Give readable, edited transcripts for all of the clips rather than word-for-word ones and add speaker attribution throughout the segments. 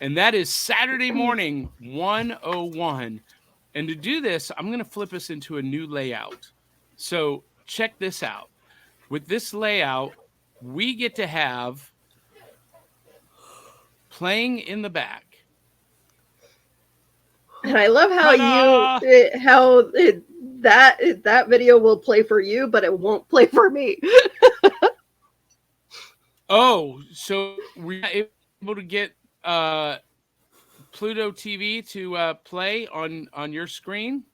Speaker 1: And that is Saturday morning 101. And to do this, I'm going to flip us into a new layout. So check this out. With this layout, we get to have playing in the back.
Speaker 2: And I love how
Speaker 1: Ta-da!
Speaker 2: that video will play for you, but it won't play for me.
Speaker 1: Oh, so we're not able to get Pluto TV to play on your screen?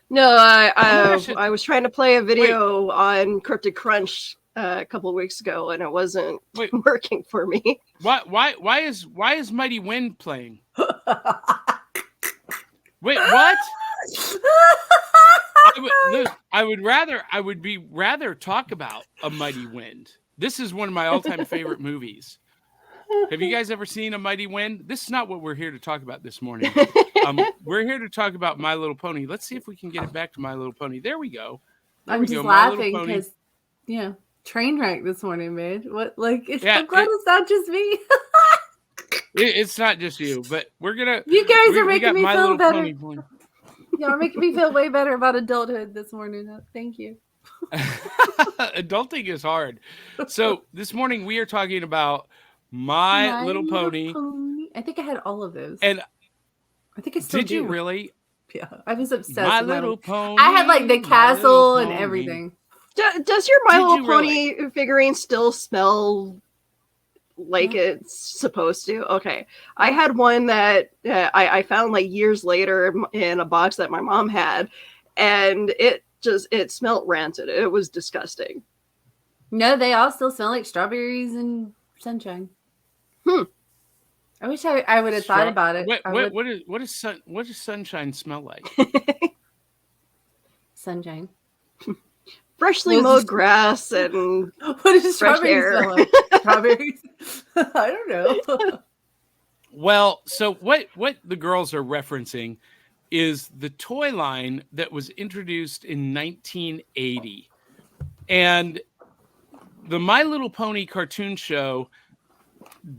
Speaker 2: No,
Speaker 1: Oh my gosh!
Speaker 2: I was trying to play a
Speaker 1: Wait,
Speaker 2: video on Cryptic Crunch a couple of weeks ago, and it wasn't
Speaker 1: wait.
Speaker 2: working for me.
Speaker 1: Why is Mighty Wind playing? Wait, what? I would be rather talk about A Mighty Wind. This is one of my all-time favorite movies. Have you guys ever seen A Mighty Wind? This is not what we're here to talk about this morning. We're here to talk about My Little Pony. Let's see if we can get it back to My Little Pony. There we go.
Speaker 3: I'm just laughing because, train wreck this morning, man. I'm glad it's not just me.
Speaker 1: It's not just you, but we're gonna.
Speaker 3: You guys are making me feel better.
Speaker 1: Y'all
Speaker 3: are making me feel way better about adulthood this morning. Thank you.
Speaker 1: Adulting is hard. So this morning we are talking about My Little Pony.
Speaker 3: I think I had all of those.
Speaker 1: And
Speaker 3: I think I still do.
Speaker 1: Did you really?
Speaker 3: Yeah, I was obsessed
Speaker 1: My
Speaker 3: with
Speaker 1: Little Pony.
Speaker 3: I had like the castle and everything.
Speaker 2: Does your My Little Pony figurine still smell like it's supposed to? Okay. I had one that I found like years later in a box that my mom had, and it smelled rancid. It was disgusting.
Speaker 3: No, they all still smell like strawberries and sunshine. I wish I would have thought about it.
Speaker 1: What does sunshine smell like?
Speaker 3: Sunshine.
Speaker 2: Freshly mowed grass and
Speaker 3: what does
Speaker 2: fresh air.
Speaker 3: Smell like? Strawberries? I don't know.
Speaker 1: Well, so what the girls are referencing is the toy line that was introduced in 1980. And the My Little Pony cartoon show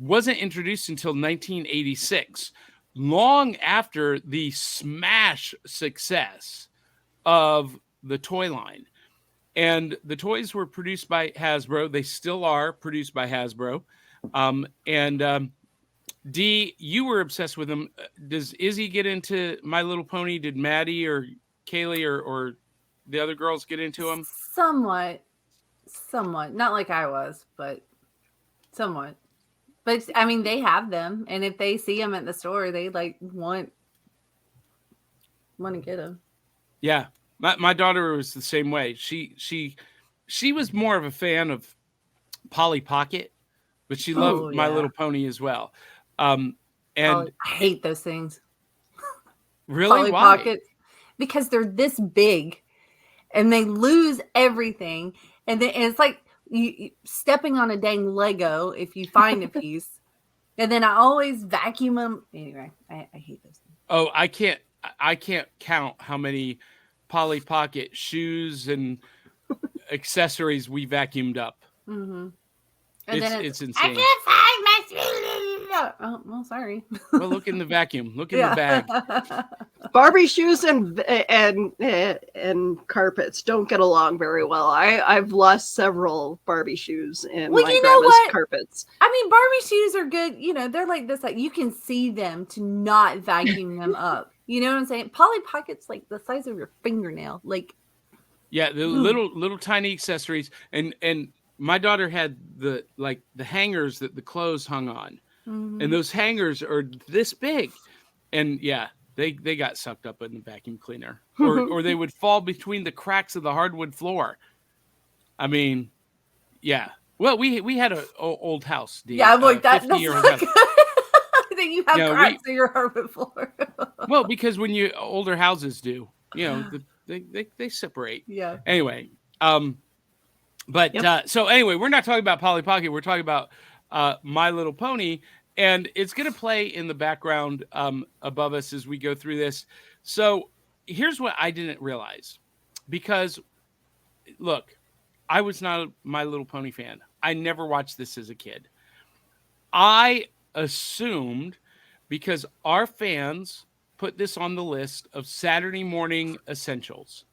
Speaker 1: wasn't introduced until 1986, long after the smash success of the toy line. And the toys were produced by Hasbro. They still are produced by Hasbro. Dee, you were obsessed with them. Does Izzy get into My Little Pony? Did Maddie or Kaylee or the other girls get into them?
Speaker 3: Somewhat. Not like I was, but somewhat. But I mean, they have them, and if they see them at the store, they like want to get them.
Speaker 1: Yeah. My daughter was the same way. She was more of a fan of Polly Pocket, but she loved My Little Pony as well. And
Speaker 3: I hate those things.
Speaker 1: Really?
Speaker 3: Polly Pockets, because they're this big, and they lose everything, and it's like you stepping on a dang Lego if you find a piece. And then I always vacuum them. Anyway, I hate those things.
Speaker 1: Oh, I can't count how many Polly Pocket shoes and accessories we vacuumed up.
Speaker 3: Mm-hmm.
Speaker 1: It's insane.
Speaker 3: I can't find my. Oh, well, sorry.
Speaker 1: Well, look in the vacuum. Look in the bag.
Speaker 2: Barbie shoes and carpets don't get along very well. I've lost several Barbie shoes in my grandma's carpets.
Speaker 3: I mean, Barbie shoes are good. They're like this. Like you can see them to not vacuum them up. You know what I'm saying? Polly Pocket's like the size of your fingernail. Like,
Speaker 1: yeah, the little tiny accessories, and my daughter had the hangers that the clothes hung on, and those hangers are this big, and yeah, they got sucked up in the vacuum cleaner, or they would fall between the cracks of the hardwood floor. I mean, yeah. Well, we had an old house.
Speaker 3: Yeah, I'm like that. That's not good. That you have cracks in your hardwood floor.
Speaker 1: Well, because when older houses do, they separate.
Speaker 3: Yeah.
Speaker 1: Anyway, so anyway, we're not talking about Polly Pocket. We're talking about My Little Pony, and it's going to play in the background above us as we go through this. So here's what I didn't realize, because look, I was not a My Little Pony fan. I never watched this as a kid. I assumed, because our fans put this on the list of Saturday morning essentials,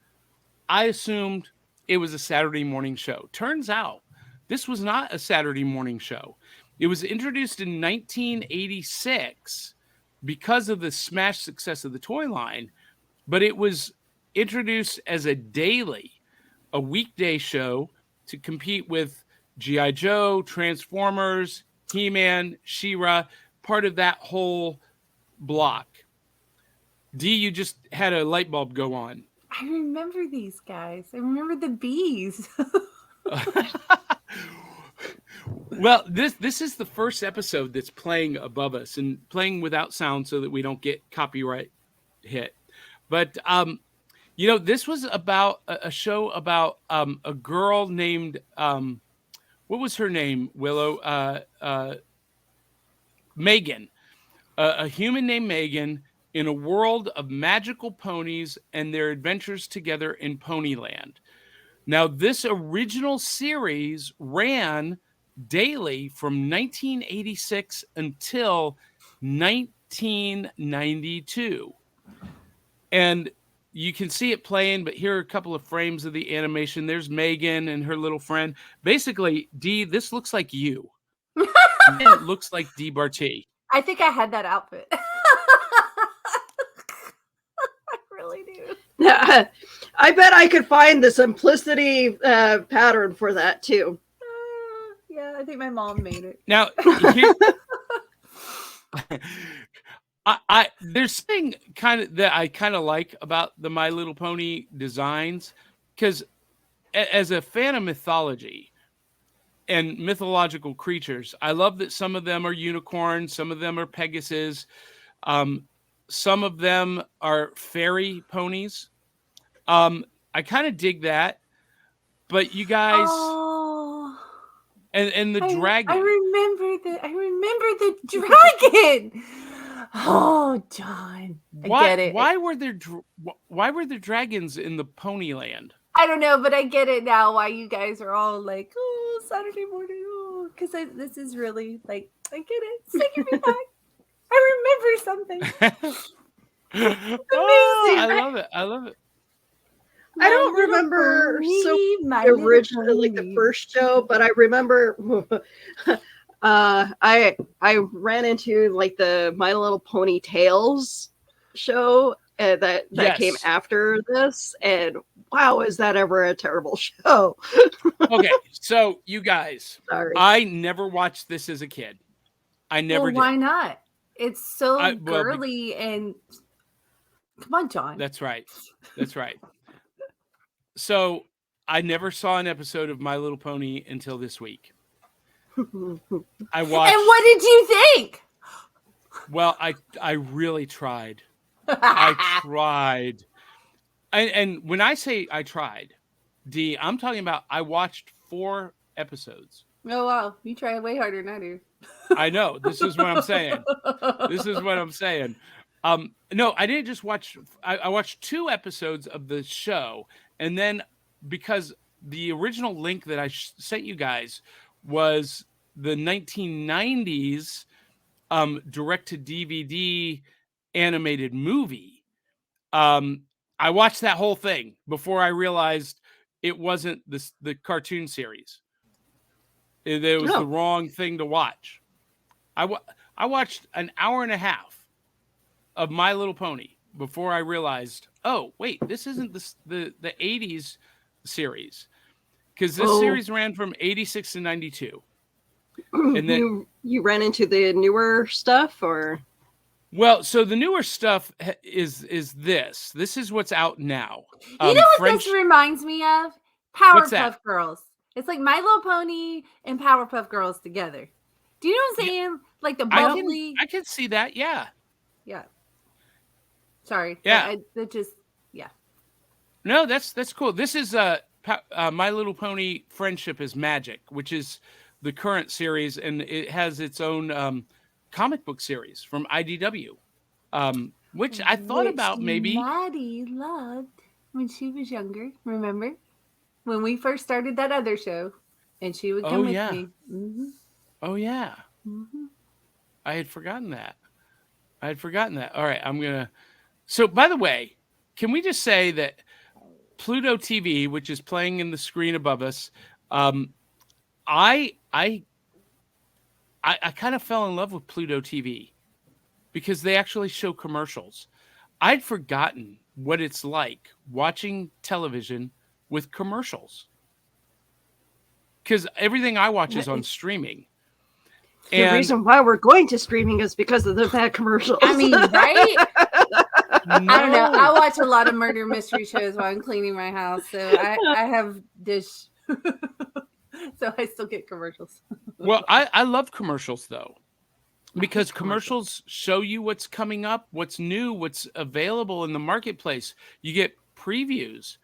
Speaker 1: I assumed it was a Saturday morning show. Turns out this was not a Saturday morning show. It was introduced in 1986 because of the smash success of the toy line, but it was introduced as a weekday show to compete with G.I. Joe, Transformers, He-Man, She-Ra, part of that whole block. D, you just had a light bulb go on.
Speaker 3: I remember these guys. I remember the bees.
Speaker 1: Well, this is the first episode that's playing above us and playing without sound so that we don't get copyright hit. But this was about a show about a girl named what was her name? Willow, Megan, a human named Megan in a world of magical ponies and their adventures together in Ponyland. Now, this original series ran daily from 1986 until 1992. And you can see it playing, but here are a couple of frames of the animation. There's Megan and her little friend. Basically, Dee, this looks like you. It looks like Dee Barty.
Speaker 3: I think I had that outfit. I really do.
Speaker 2: Yeah, I bet I could find the simplicity pattern for that too.
Speaker 3: Yeah, I think my mom made it.
Speaker 1: Now, there's something that I kind of like about the My Little Pony designs, because as a fan of mythology and mythological creatures, I love that some of them are unicorns, some of them are Pegasus, some of them are fairy ponies. I kind of dig that, but you guys, and the dragon.
Speaker 3: I remember the dragon. Oh, John, I get it.
Speaker 1: Why were there dragons in the Ponyland?
Speaker 3: I don't know, but I get it now. Why you guys are all like, oh, Saturday morning, oh, because this is really like, I get it. It's taking me back. I remember something.
Speaker 2: Amazing.
Speaker 1: I love it.
Speaker 2: I don't remember the first show, but I remember I ran into like the My Little Pony Tales show that came after this, and wow, is that ever a terrible show?
Speaker 1: Okay, so you guys,
Speaker 2: sorry,
Speaker 1: I never watched this as a kid. I never did.
Speaker 3: Why not? It's so girly and come on, John.
Speaker 1: That's right. So I never saw an episode of My Little Pony until this week. I watched.
Speaker 3: And what did you think?
Speaker 1: Well, I really tried. I tried. And when I say I tried, D, I'm talking about I watched 4 episodes.
Speaker 3: Oh, wow. You try way harder than I do.
Speaker 1: I know. This is what I'm saying. No, I didn't just watch. I watched 2 episodes of the show. And then because the original link that I sent you guys was the 1990s direct-to-DVD animated movie, I watched that whole thing before I realized it wasn't the cartoon series. It was the wrong thing to watch. I watched an hour and a half of My Little Pony before I realized, oh, wait, this isn't the 80s series. Because this series ran from 86 to 92. And then
Speaker 2: you ran into the newer stuff, or?
Speaker 1: Well, so the newer stuff is this. This is what's out now.
Speaker 3: You know what this reminds me of? Powerpuff Girls. It's like My Little Pony and Powerpuff Girls together. Do you know what I'm saying? Yeah. Like the bubbly.
Speaker 1: I can see that. Yeah.
Speaker 3: Yeah. Sorry.
Speaker 1: Yeah.
Speaker 3: Yeah.
Speaker 1: No, that's cool. This is My Little Pony Friendship is Magic, which is the current series, and it has its own comic book series from IDW, which I thought about maybe.
Speaker 3: Maddie loved when she was younger. Remember when we first started that other show, and she would come with me. Mm-hmm.
Speaker 1: Oh yeah.
Speaker 3: Mm-hmm.
Speaker 1: I had forgotten that. All right, I'm gonna. So, by the way, can we just say that Pluto TV, which is playing in the screen above us, um, I I I kind of fell in love with Pluto TV because they actually show commercials. I'd forgotten what it's like watching television with commercials because everything I watch is on streaming.
Speaker 2: The reason why we're going to streaming is because of the bad commercials.
Speaker 3: I mean, right?
Speaker 1: No.
Speaker 3: I don't know. I watch a lot of murder mystery shows while I'm cleaning my house, so I have dish, so I still get commercials.
Speaker 1: Well, I love commercials though, because commercials show you what's coming up, what's new, what's available in the marketplace. You get previews.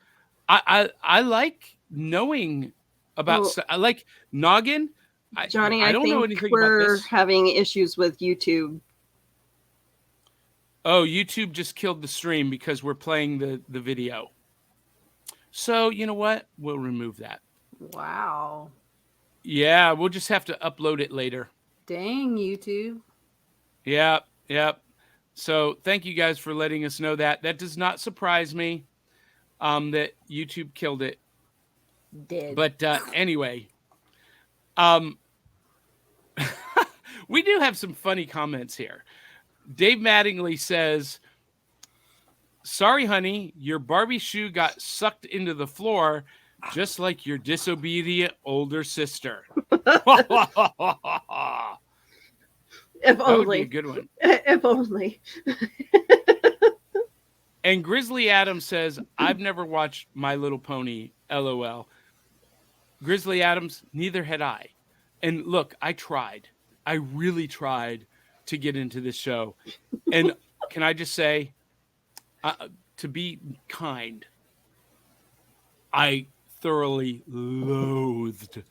Speaker 1: I like knowing about. I like Noggin.
Speaker 2: Johnny,
Speaker 1: I don't know anything about
Speaker 2: we're
Speaker 1: this.
Speaker 2: having issues with YouTube.
Speaker 1: Oh, YouTube just killed the stream because we're playing the video. So you know what? We'll remove that.
Speaker 3: Wow.
Speaker 1: Yeah, we'll just have to upload it later.
Speaker 3: Dang, YouTube.
Speaker 1: Yep. So thank you guys for letting us know that. That does not surprise me that YouTube killed it.
Speaker 3: Did.
Speaker 1: But anyway, we do have some funny comments here. Dave Mattingly says, "Sorry, honey, your Barbie shoe got sucked into the floor just like your disobedient older sister."
Speaker 2: If
Speaker 1: that
Speaker 2: only.
Speaker 1: would be a good one.
Speaker 2: If only.
Speaker 1: And Grizzly Adams says, "I've never watched My Little Pony, LOL." Grizzly Adams, neither had I. And look, I tried. I really tried to get into this show. And can I just say, to be kind, I thoroughly loathed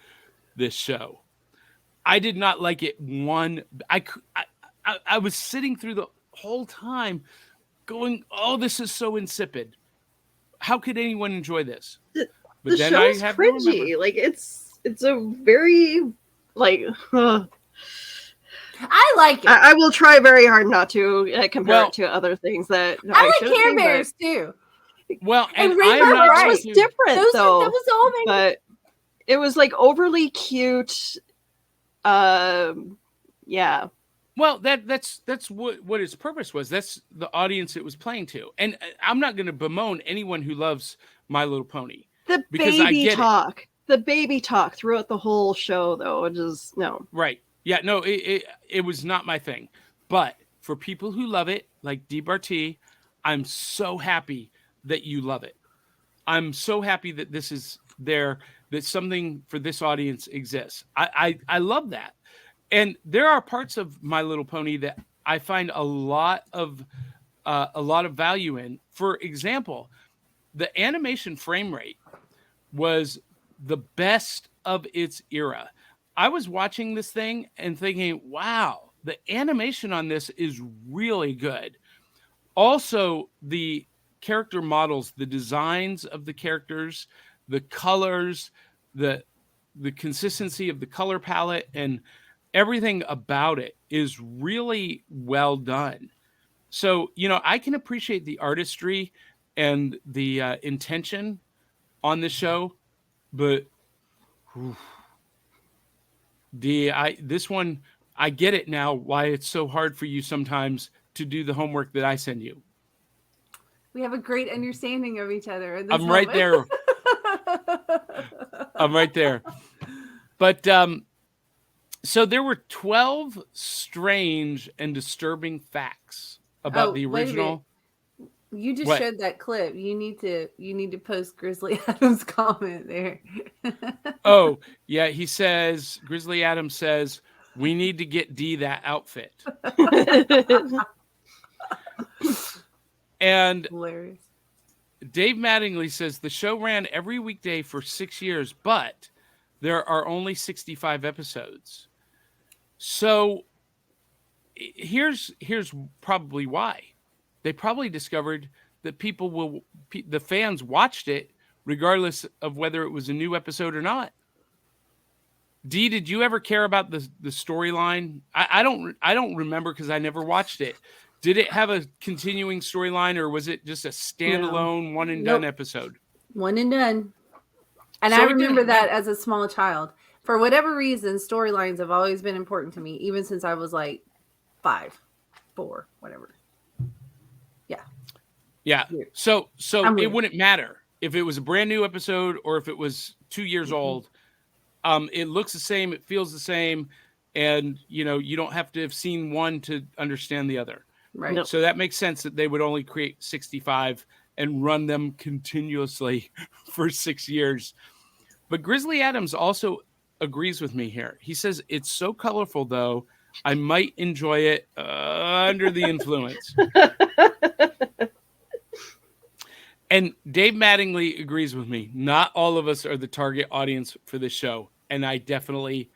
Speaker 1: this show. I did not like it one. I was sitting through the whole time going, "Oh, this is so insipid. How could anyone enjoy this?"
Speaker 2: But the then show's cringy. Like it's a very like.
Speaker 3: I like it.
Speaker 2: I will try very hard not to compare it to other things that
Speaker 3: I like Care Bears too.
Speaker 1: Well,
Speaker 2: and Rainbow Roach was different though.
Speaker 3: That was all
Speaker 2: but it was like overly cute. Yeah.
Speaker 1: Well, that's what its purpose was. That's the audience it was playing to. And I'm not going to bemoan anyone who loves My Little Pony.
Speaker 2: The baby talk. The baby talk throughout the whole show, though, it is no.
Speaker 1: Right. Yeah, no, it was not my thing. But for people who love it, like DBRT, I'm so happy that you love it. I'm so happy that this is there, that something for this audience exists. I love that. And there are parts of My Little Pony that I find a lot of value in. For example, the animation frame rate was the best of its era. I was watching this thing and thinking, wow, the animation on this is really good. Also, the character models, the designs of the characters, the colors, the consistency of the color palette, and everything about it is really well done. So, I can appreciate the artistry and the intention on the show, but this one, I get it now why it's so hard for you sometimes to do the homework that I send you.
Speaker 3: We have a great understanding of each other.
Speaker 1: I'm right there. I'm right there. But so there were 12 strange and disturbing facts about the original.
Speaker 3: You just showed that clip. You need to post Grizzly Adams' comment there.
Speaker 1: Oh, yeah, he says, Grizzly Adams says, "We need to get Dee that outfit." And
Speaker 3: hilarious.
Speaker 1: Dave Mattingly says the show ran every weekday for 6 years, but there are only 65 episodes. So here's probably why. They probably discovered that the fans watched it regardless of whether it was a new episode or not. Dee, did you ever care about the storyline? I don't remember because I never watched it. Did it have a continuing storyline, or was it just a standalone one and done episode?
Speaker 3: One and done. And so I remember that as a small child. For whatever reason, storylines have always been important to me, even since I was like 5, 4, whatever. Yeah.
Speaker 1: Yeah. So it wouldn't matter if it was a brand new episode or if it was 2 years old. It looks the same. It feels the same. And, you don't have to have seen one to understand the other.
Speaker 3: Right.
Speaker 1: So that makes sense that they would only create 65 and run them continuously for 6 years. But Grizzly Adams also agrees with me here. He says, it's so colorful, though, I might enjoy it under the influence. And Dave Mattingly agrees with me. Not all of us are the target audience for this show. And I definitely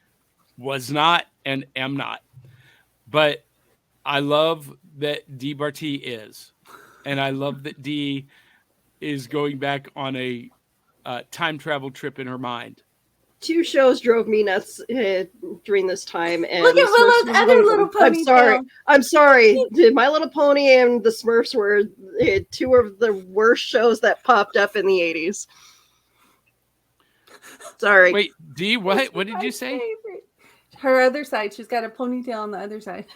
Speaker 1: was not and am not. But I love that Dee Barty is. And I love that Dee is going back on a time travel trip in her mind.
Speaker 2: 2 shows drove me nuts during this time. And
Speaker 3: look at Willow's other little ponytail.
Speaker 2: I'm sorry. My Little Pony and the Smurfs were 2 of the worst shows that popped up in the 80s. Sorry.
Speaker 1: Wait, Dee, what did you say?
Speaker 3: Favorite. Her other side. She's got a ponytail on the other side.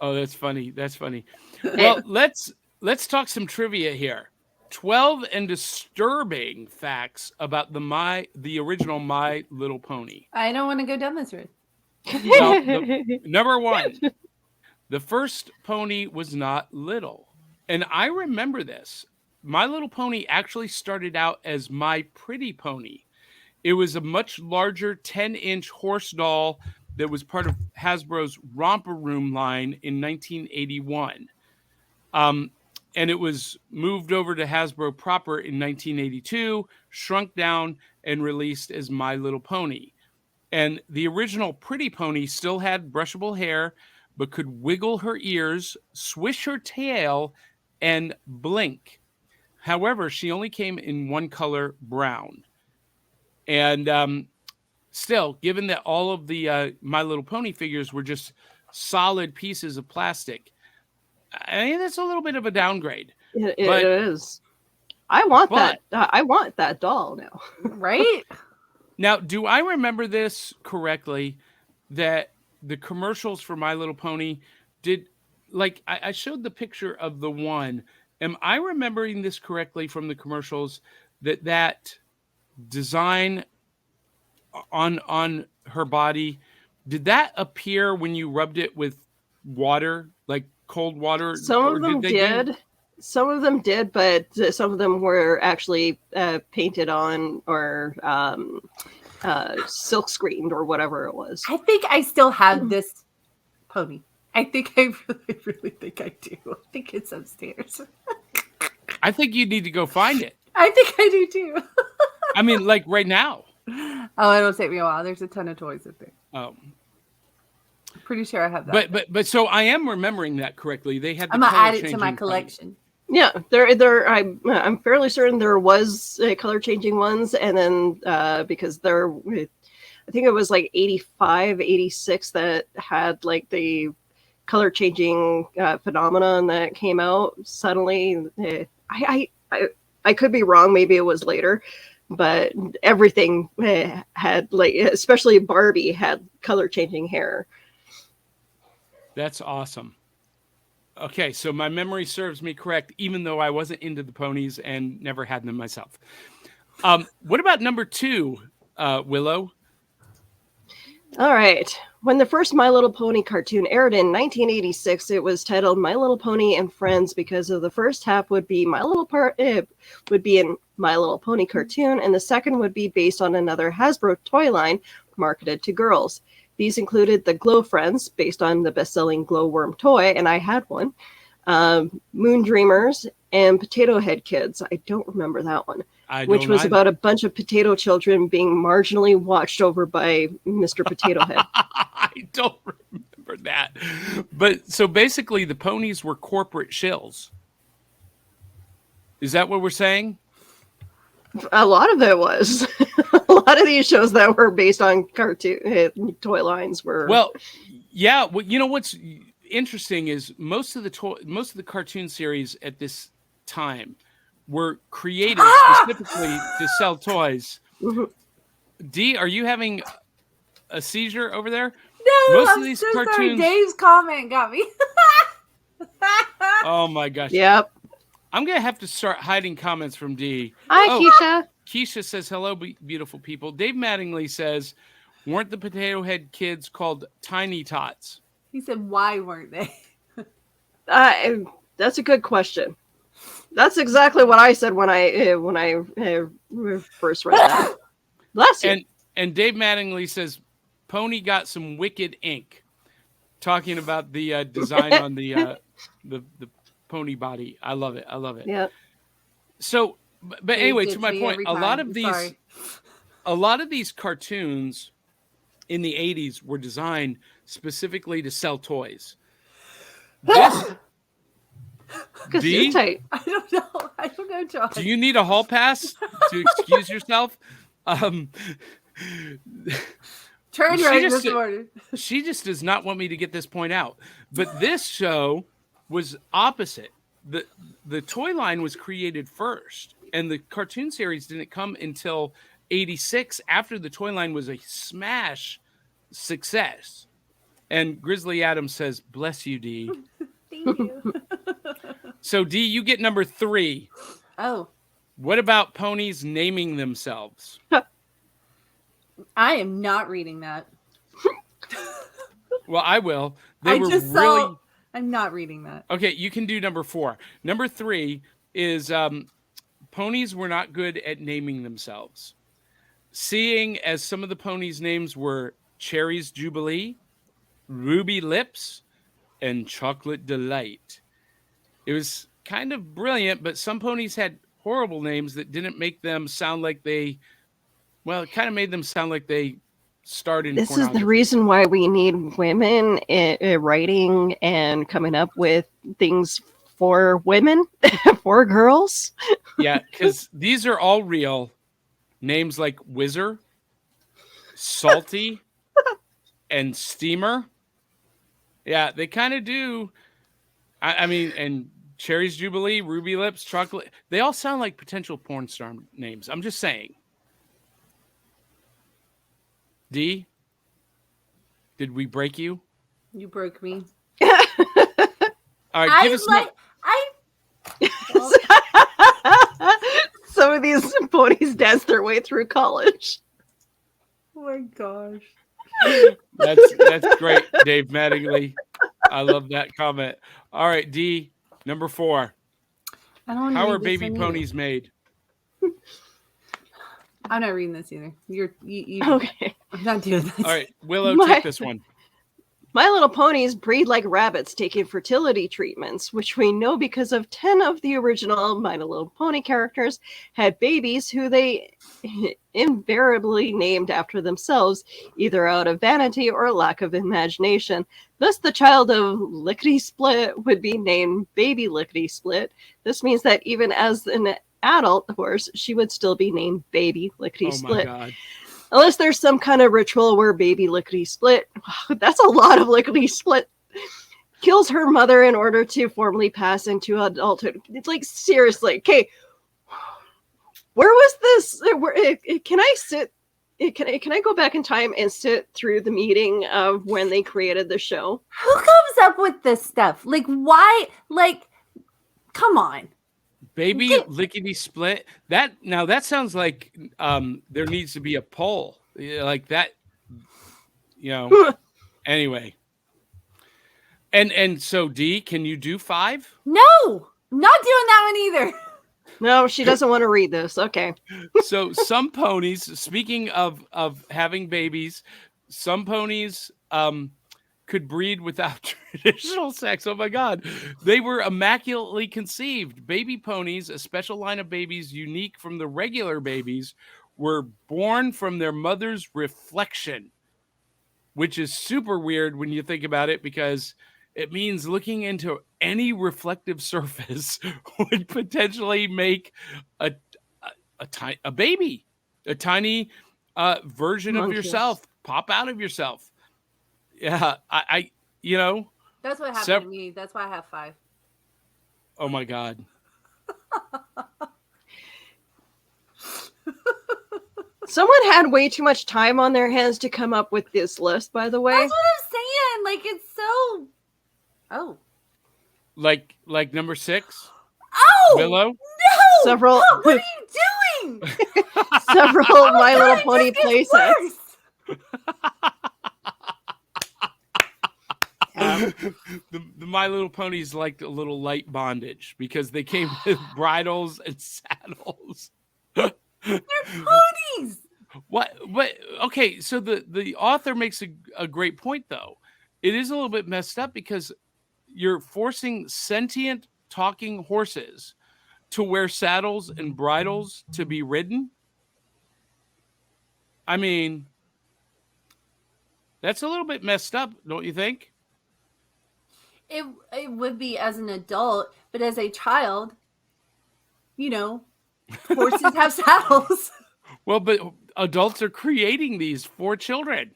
Speaker 1: Oh, that's funny. That's funny. Well, let's talk some trivia here. 12 and disturbing facts about the original My Little Pony.
Speaker 3: I don't want to go down this road.
Speaker 1: Well, number 1, the first pony was not little. And I remember this. My Little Pony actually started out as My Pretty Pony. It was a much larger 10-inch horse doll that was part of Hasbro's Romper Room line in 1981. And it was moved over to Hasbro proper in 1982, shrunk down, and released as My Little Pony. And the original Pretty Pony still had brushable hair, but could wiggle her ears, swish her tail, and blink. However, she only came in one color, brown. And still, given that all of the My Little Pony figures were just solid pieces of plastic, I mean, that's a little bit of a downgrade.
Speaker 2: It is. I want that doll now.
Speaker 3: Right?
Speaker 1: Now, do I remember this correctly? That the commercials for My Little Pony did, like, I showed the picture of the one. Am I remembering this correctly from the commercials that design on her body, did that appear when you rubbed it with water, like cold water?
Speaker 2: Some of them did. Some of them did, but some of them were actually painted on or silk screened or whatever it was.
Speaker 3: I think I still have this pony. I really think I do. I think it's upstairs.
Speaker 1: I think you need to go find it.
Speaker 3: I think I do too.
Speaker 1: I mean, like right now.
Speaker 3: Oh, it'll take me a while. There's a ton of toys up there.
Speaker 1: Oh.
Speaker 3: Pretty sure I have that.
Speaker 1: But so I am remembering that correctly. They had.
Speaker 3: I'm gonna add it to my collection.
Speaker 2: Yeah, I'm fairly certain there was color changing ones, and then because I think it was like 85, 86 that had like the color changing phenomenon that came out suddenly. I could be wrong. Maybe it was later, but everything had, like, especially Barbie had color changing hair.
Speaker 1: That's awesome. Okay, so my memory serves me correct, even though I wasn't into the ponies and never had them myself. What about number 2, Willow?
Speaker 2: All right. When the first My Little Pony cartoon aired in 1986, it was titled My Little Pony and Friends because of the first half would be in My Little Pony cartoon, and the second would be based on another Hasbro toy line marketed to girls. These included the Glow Friends, based on the best-selling Glowworm toy, and I had one, Moon Dreamers, and Potato Head Kids. I don't remember that one. Which was about a bunch of potato children being marginally watched over by Mr. Potato Head.
Speaker 1: I don't remember that. But so basically the ponies were corporate shills. Is that what we're saying?
Speaker 2: A lot of it was. lot of these shows that were based on cartoon toy lines were.
Speaker 1: Well, yeah. Well, you know what's interesting is most of the cartoon series at this time were created specifically to sell toys. Dee, are you having a seizure over there?
Speaker 3: No, most of these so cartoons. Sorry. Dave's comment got me.
Speaker 1: Oh my gosh.
Speaker 2: Yep.
Speaker 1: I'm gonna have to start hiding comments from Dee.
Speaker 2: Hi, Keisha.
Speaker 1: Keisha says, hello, beautiful people. Dave Mattingly says, weren't the Potato Head kids called Tiny Tots?
Speaker 3: He said, why weren't they?
Speaker 2: That's a good question. That's exactly what I said when I first read that. Bless you.
Speaker 1: And Dave Mattingly says, Pony got some wicked ink. Talking about the design on the pony body. I love it.
Speaker 2: Yeah.
Speaker 1: So, but anyway, to my point, a lot of these cartoons in the 80s were designed specifically to sell toys. This
Speaker 2: Tight.
Speaker 3: I don't know, John.
Speaker 1: Do you need a hall pass to excuse yourself?
Speaker 3: Turn right this morning.
Speaker 1: She just does not want me to get this point out. But this show was opposite. The toy line was created first, and the cartoon series didn't come until 86 after the toy line was a smash success. And Grizzly Adams says, bless you, Dee.
Speaker 3: Thank you.
Speaker 1: So, Dee, you get number 3.
Speaker 3: Oh.
Speaker 1: What about ponies naming themselves?
Speaker 3: I am not reading that.
Speaker 1: Well, I will.
Speaker 3: I'm not reading that.
Speaker 1: Okay, you can do number 4. Number 3 is ponies were not good at naming themselves. Seeing as some of the ponies' names were Cherry's Jubilee, Ruby Lips, and Chocolate Delight. It was kind of brilliant, but some ponies had horrible names that didn't make them sound like it kind of made them sound like they starred in
Speaker 2: This is the reason why we need women writing and coming up with things for women, for girls.
Speaker 1: Yeah, because these are all real. Names like Whizzer, Salty, and Steamer. Yeah, they kind of do. I mean, and Cherry's Jubilee, Ruby Lips, Chocolate. They all sound like potential porn star names. I'm just saying. Dee, did we break you?
Speaker 3: You broke me.
Speaker 1: All right, give us
Speaker 2: Some of these ponies dance their way through college.
Speaker 3: Oh my gosh.
Speaker 1: That's great, Dave Mattingly. I love that comment. All right, Dee, number 4. How are baby ponies made?
Speaker 3: I'm not reading this either. You
Speaker 2: okay.
Speaker 3: I'm not doing this.
Speaker 1: All right, Willow, take this one.
Speaker 2: My Little Ponies breed like rabbits, taking fertility treatments, which we know because of 10 of the original My Little Pony characters had babies who they invariably named after themselves, either out of vanity or lack of imagination. Thus, the child of Lickety Split would be named Baby Lickety Split. This means that even as an adult horse, she would still be named Baby Lickety Split.
Speaker 1: My God.
Speaker 2: Unless there's some kind of ritual where Baby Lickety Split, that's a lot of Lickety Split, kills her mother in order to formally pass into adulthood. It's like, seriously, okay, where was this? Can I sit? Can I go back in time and sit through the meeting of when they created the show?
Speaker 3: Who comes up with this stuff? Like, why? Like, come on.
Speaker 1: Baby Lickety Split. That sounds like there needs to be a poll like that. Anyway. And so Dee, can you do 5?
Speaker 3: No, I'm not doing that one either.
Speaker 2: No, she doesn't want to read this. Okay.
Speaker 1: So some ponies, speaking of having babies, some ponies could breed without traditional sex. Oh my God. They were immaculately conceived. Baby ponies, a special line of babies unique from the regular babies, were born from their mother's reflection, which is super weird when you think about it, because it means looking into any reflective surface would potentially make a baby, a tiny version of yourself pop out of yourself. Yeah, I you know.
Speaker 3: That's what happened to me. That's why I have 5.
Speaker 1: Oh my God.
Speaker 2: Someone had way too much time on their hands to come up with this list, by the way.
Speaker 3: That's what I'm saying. Like, it's so... Oh.
Speaker 1: Like number 6?
Speaker 3: Oh!
Speaker 1: Willow?
Speaker 3: No!
Speaker 2: Several...
Speaker 3: What are you doing?
Speaker 2: Several My Little Pony playsets.
Speaker 1: The My Little Ponies liked a little light bondage because they came with bridles and saddles.
Speaker 3: They're ponies.
Speaker 1: What? Okay, so the author makes a great point, though. It is a little bit messed up because you're forcing sentient talking horses to wear saddles and bridles to be ridden. I mean, that's a little bit messed up, don't you think?
Speaker 3: It would be as an adult, but as a child, horses have saddles.
Speaker 1: Well, but adults are creating these for children.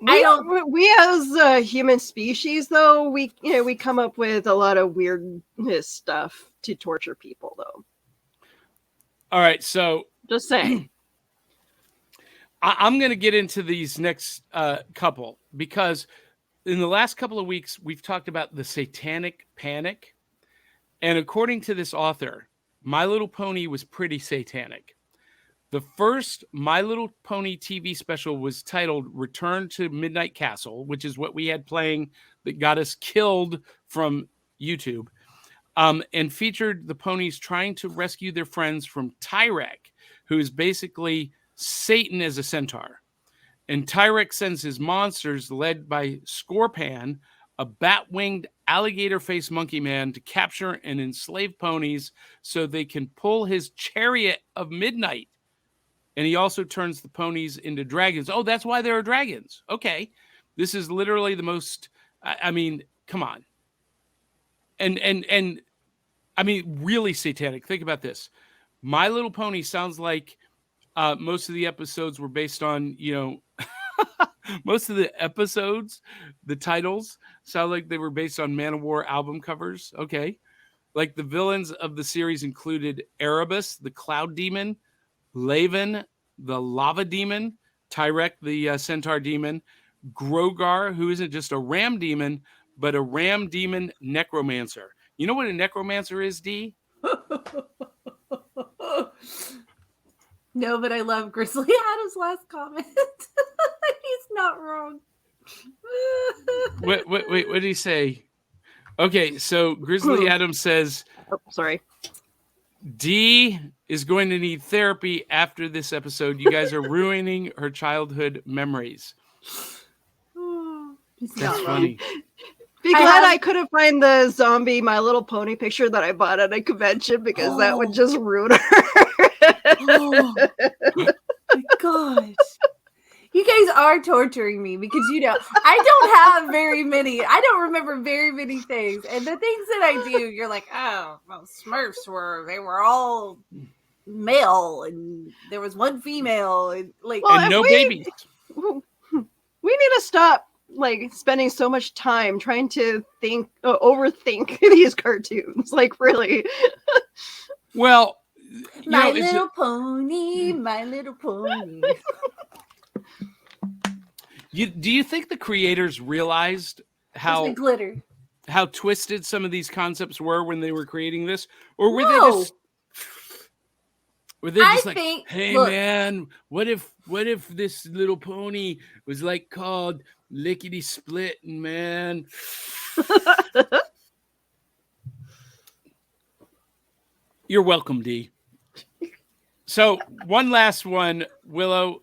Speaker 2: We as human species, though, we come up with a lot of weird stuff to torture people, though.
Speaker 1: All right, so
Speaker 2: just saying.
Speaker 1: I'm going to get into these next couple because in the last couple of weeks, we've talked about the satanic panic. And according to this author, My Little Pony was pretty satanic. The first My Little Pony TV special was titled Return to Midnight Castle, which is what we had playing that got us killed from YouTube, and featured the ponies trying to rescue their friends from Tyrek, who is basically Satan as a centaur. And Tyrek sends his monsters, led by Scorpan, a bat-winged alligator-faced monkey man, to capture and enslave ponies so they can pull his chariot of midnight. And he also turns the ponies into dragons. Oh, that's why there are dragons. Okay. This is literally the most, I mean, come on. And I mean, really satanic. Think about this. My Little Pony sounds like most of the episodes were based on, most of the episodes, the titles sound like they were based on Manowar album covers. Okay. Like the villains of the series included Erebus, the cloud demon, Laven, the lava demon, Tyrek, the centaur demon, Grogar, who isn't just a ram demon, but a ram demon necromancer. You know what a necromancer is, D?
Speaker 3: No, but I love Grizzly Adam's last comment. He's not wrong.
Speaker 1: Wait, what did he say? Okay, so Grizzly Adams says...
Speaker 2: Oh, sorry.
Speaker 1: D is going to need therapy after this episode. You guys are ruining her childhood memories. That's funny.
Speaker 2: Be glad I couldn't find the zombie My Little Pony picture that I bought at a convention because that would just ruin her.
Speaker 3: Oh my gosh. You guys are torturing me because, I don't have very many. I don't remember very many things. And the things that I do, you're like, oh, well, Smurfs they were all male and there was one female. And
Speaker 1: no babies.
Speaker 2: We need to stop spending so much time trying to overthink these cartoons. Really.
Speaker 1: Well,
Speaker 3: My Little Pony.
Speaker 1: Do you think the creators realized how twisted some of these concepts were when they were creating this, or were they just hey man, what if this little pony was called Lickety Split, man? You're welcome, D. So one last one, Willow.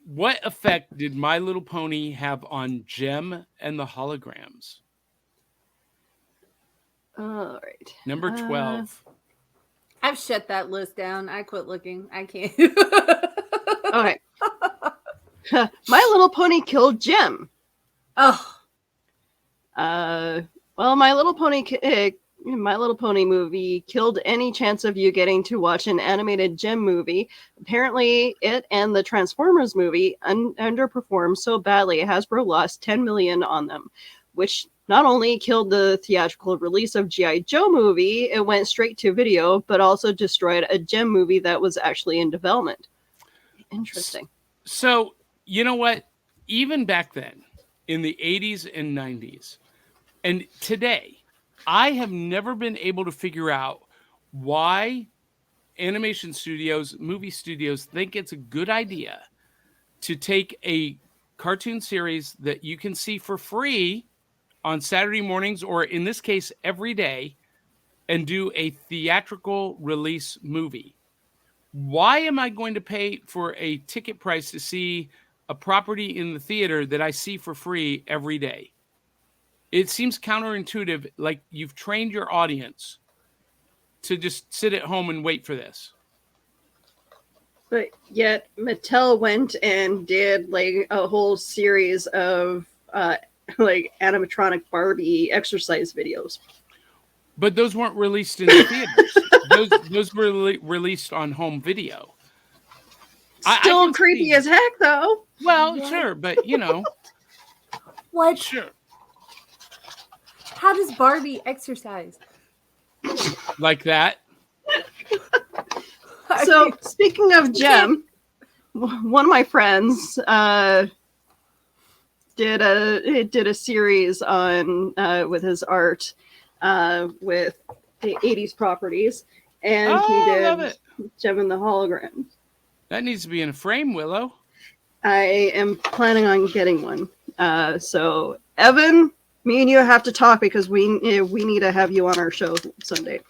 Speaker 1: What effect did My Little Pony have on Jem and the Holograms?
Speaker 2: All right.
Speaker 1: Number 12.
Speaker 3: I've shut that list down. I quit looking. I can't.
Speaker 2: Okay. My Little Pony killed Jem.
Speaker 3: Oh.
Speaker 2: Well, My Little Pony My Little Pony movie killed any chance of you getting to watch an animated Gem movie. Apparently, it and the Transformers movie underperformed so badly Hasbro lost $10 million on them, which not only killed the theatrical release of G.I. Joe movie, it went straight to video, but also destroyed a Gem movie that was actually in development. Interesting.
Speaker 1: So, you know what? Even back then, in the 80s and 90s, and today, I have never been able to figure out why animation studios, movie studios think it's a good idea to take a cartoon series that you can see for free on Saturday mornings, or in this case, every day, and do a theatrical release movie. Why am I going to pay for a ticket price to see a property in the theater that I see for free every day? It seems counterintuitive, like you've trained your audience to just sit at home and wait for this.
Speaker 2: But yet Mattel went and did like a whole series of like animatronic Barbie exercise videos.
Speaker 1: But those weren't released in the theaters. those were released on home video.
Speaker 2: Still creepy as heck, though.
Speaker 1: Well, sure, but you know.
Speaker 3: What?
Speaker 1: Sure.
Speaker 3: How does Barbie exercise?
Speaker 1: Like that.
Speaker 2: So, speaking of Gem, one of my friends did a series on with his art with the 80s properties, and he did Gem and the Hologram.
Speaker 1: That needs to be in a frame, Willow.
Speaker 2: I am planning on getting one. So, Evan, me and you have to talk because we need to have you on our show someday.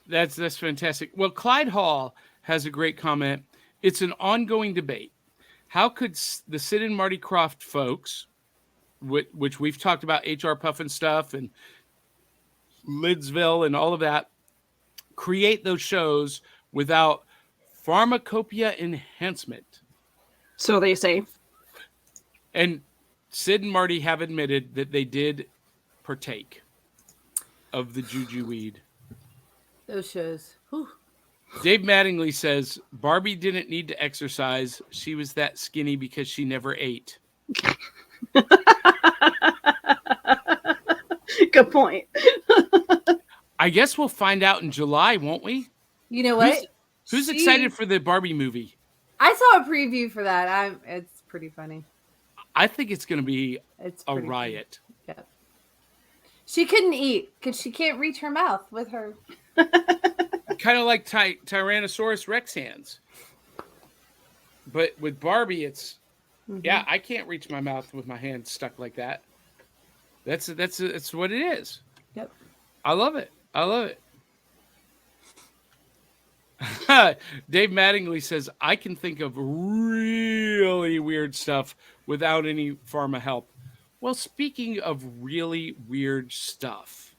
Speaker 1: That's fantastic. Well, Clyde Hall has a great comment. It's an ongoing debate. How could the Sid and Marty Krofft folks, which we've talked about, HR Puffin stuff and Lidsville and all of that, create those shows without pharmacopoeia enhancement?
Speaker 2: So they say.
Speaker 1: And Sid and Marty have admitted that they did partake of the juju weed.
Speaker 3: Those shows. Whew.
Speaker 1: Dave Mattingly says Barbie didn't need to exercise. She was that skinny because she never ate.
Speaker 2: Good point.
Speaker 1: I guess we'll find out in July, won't we?
Speaker 3: You know what?
Speaker 1: Who's excited for the Barbie movie?
Speaker 3: I saw a preview for that. It's pretty funny.
Speaker 1: I think it's going to be a riot.
Speaker 3: Funny. Yeah. She couldn't eat because she can't reach her mouth with her.
Speaker 1: Kind of like Tyrannosaurus Rex hands. But with Barbie, it's yeah, I can't reach my mouth with my hand stuck like that. That's what it is.
Speaker 3: Yep.
Speaker 1: I love it. Dave Mattingly says, I can think of really weird stuff without any pharma help. Well, speaking of really weird stuff,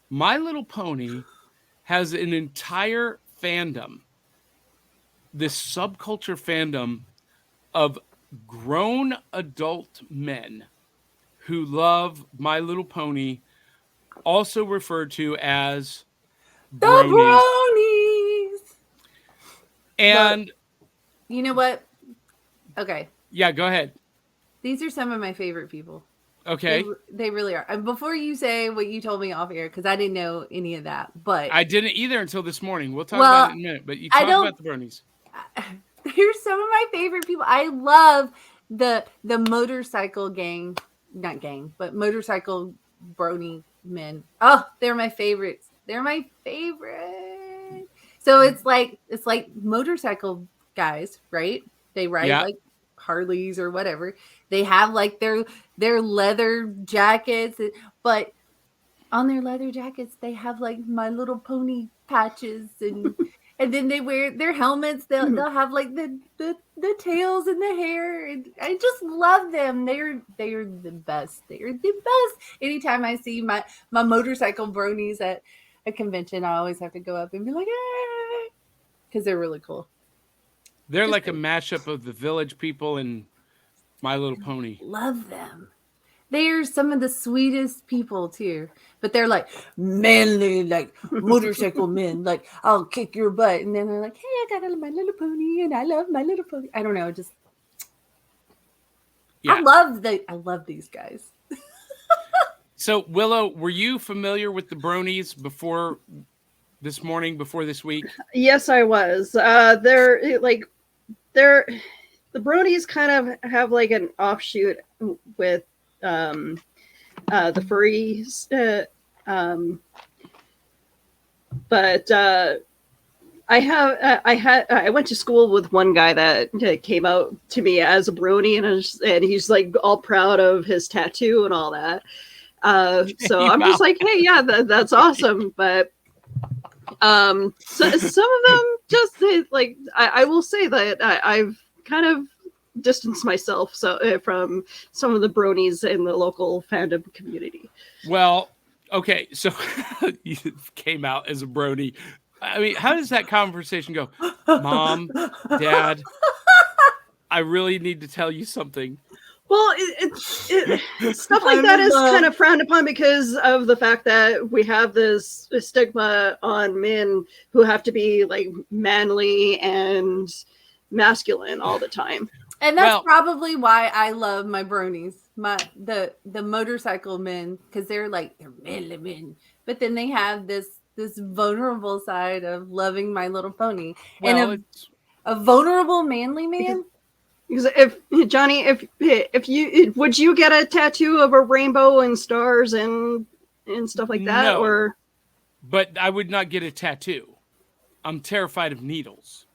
Speaker 1: My Little Pony has an entire fandom, this subculture fandom of grown adult men who love My Little Pony, also referred to as bronies.
Speaker 3: The bronies!
Speaker 1: And
Speaker 3: but, you know what? Okay.
Speaker 1: Yeah, go ahead.
Speaker 3: These are some of my favorite people.
Speaker 1: Okay.
Speaker 3: They really are. And before you say what you told me off air, because I didn't know any of that, but
Speaker 1: I didn't either until this morning. We'll talk about it in a minute. But you talk about the bronies.
Speaker 3: Here's some of my favorite people. I love the motorcycle gang, not gang, but motorcycle brony men. Oh, they're my favorites. They're my favorite. So it's like motorcycle guys, right? They ride like Harleys or whatever. They have like their leather jackets, but on their leather jackets they have like My Little Pony patches, and and then they wear their helmets. They'll have like the tails and the hair. And I just love them. They're the best. They're the best. Anytime I see my motorcycle bronies at a convention, I always have to go up and be like, hey, because they're really cool.
Speaker 1: They're just like a mashup of the Village People and My Little Pony.
Speaker 3: Love them. They're some of the sweetest people too. But they're like manly, like motorcycle men. Like, I'll kick your butt. And then they're like, hey, I got my little pony and I love my little pony. I don't know. Just
Speaker 1: Yeah.
Speaker 3: I love these guys.
Speaker 1: So Willow, were you familiar with the bronies before this morning, before this week?
Speaker 2: Yes, I was. The bronies kind of have like an offshoot with the furries, but I went to school with one guy that came out to me as a brony, and he's like all proud of his tattoo and all that. So I'm just like, hey, yeah, that's awesome, but so some of them just like I will say that I've kind of distanced myself from some of the bronies in the local fandom community.
Speaker 1: Well, okay, so you came out as a brony. I mean, how does that conversation go? Mom, Dad, I really need to tell you something.
Speaker 2: Well, stuff like that is kind of frowned upon because of the fact that we have this stigma on men who have to be like manly and masculine all the time.
Speaker 3: And that's probably why I love my bronies, the motorcycle men, because they're manly men, but then they have this vulnerable side of loving My Little Pony, and a vulnerable manly man.
Speaker 2: Because if Johnny, if you would you get a tattoo of a rainbow and stars and stuff like that,
Speaker 1: no,
Speaker 2: or?
Speaker 1: But I would not get a tattoo. I'm terrified of needles,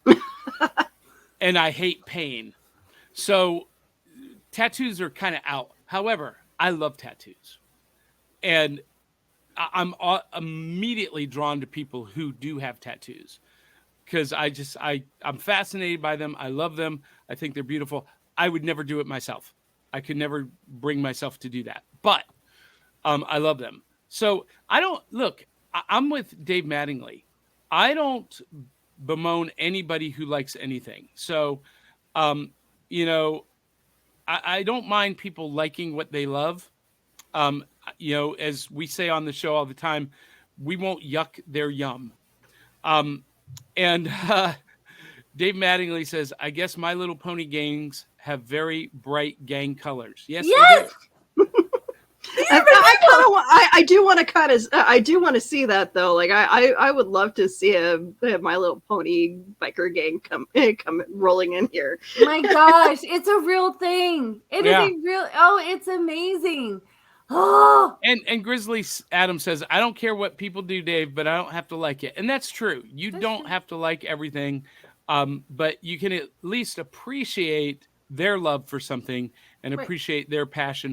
Speaker 1: and I hate pain. So tattoos are kind of out. However, I love tattoos. And I'm immediately drawn to people who do have tattoos because I'm fascinated by them. I love them. I think they're beautiful. I would never do it myself. I could never bring myself to do that. But I love them. So I'm with Dave Mattingly. I don't bemoan anybody who likes anything. So, I don't mind people liking what they love. As we say on the show all the time, we won't yuck their yum. And Dave Mattingly says, I guess My Little Pony gangs have very bright gang colors. Yes. They do.
Speaker 2: I do want to see that though. Like I would love to see My Little Pony biker gang come rolling in here.
Speaker 3: My gosh, it's a real thing. It is a real. Oh, it's amazing. Oh.
Speaker 1: And Grizzly Adam says, I don't care what people do, Dave, but I don't have to like it. And that's true. You don't have to like everything, but you can at least appreciate their love for something and appreciate their passion